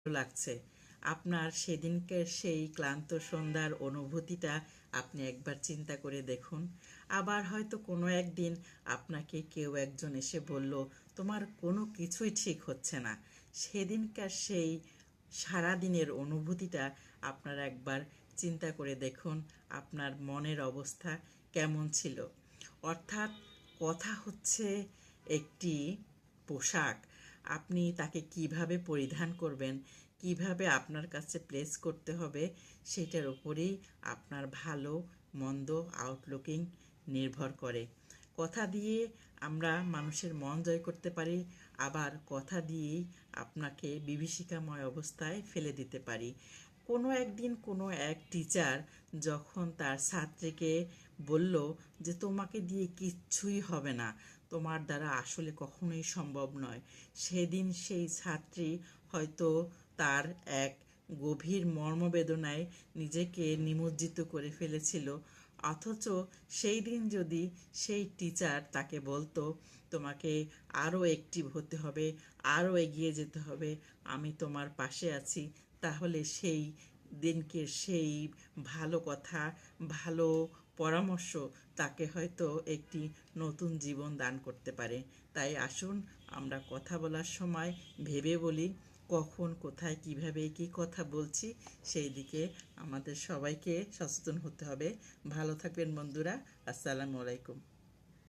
লাগছে। আপনার সেদিনকার সেই ক্লান্ত সন্ধ্যার অনুভূতিটা আপনি একবার চিন্তা করে দেখুন। আবার হয়তো কোনো একদিন আপনাকে কেউ একজন এসে বলল, তোমার কোনো কিছুই ঠিক হচ্ছে না। সেদিনকার সেই সারাদিনের অনুভূতিটা আপনারা একবার চিন্তা করে দেখুন, আপনার মনের অবস্থা কেমন ছিল। অর্থাৎ কথা হচ্ছে একটি পোশাক। আপনি তাকে কিভাবে পরিধান করবেন, কিভাবে আপনার কাছে প্লেস করতে হবে, সেটার উপরেই আপনার ভালো মন্দ আউটলুকিং নির্ভর করে। কথা দিয়ে আমরা মানুষের মন জয় করতে পারি, আবার কথা দিয়েই আপনাকে বিভীষিকাময় অবস্থায় ফেলে দিতে পারি। কোনো একদিন কোনো এক টিচার যখন তার ছাত্রীকে বলল যে তোমাকে দিয়ে কিচ্ছুই হবে না, তোমার দ্বারা আসলে কখনোই সম্ভব নয়, সেদিন সেই ছাত্রী হয়তো তার এক গভীর মর্মবেদনায় নিজেকে নিমজ্জিত করে ফেলেছিল। অথচ সেই দিন যদি সেই টিচার তাকে বলতো তোমাকে আরও অ্যাক্টিভ হতে হবে, আরও এগিয়ে যেতে হবে, আমি তোমার পাশে আছি, তাহলে সেই দিনকে সেই ভালো কথা, ভালো পরামর্শ তাকে হয়তো একটি নতুন জীবন দান করতে পারে। তাই আসুন আমরা কথা বলার সময় ভেবে বলি, কখন কোথায় কিভাবে কি কথা বলছি সেই দিকে আমাদের সবাইকে সচেতন হতে হবে। ভালো থাকবেন বন্ধুরা। আসসালামু আলাইকুম।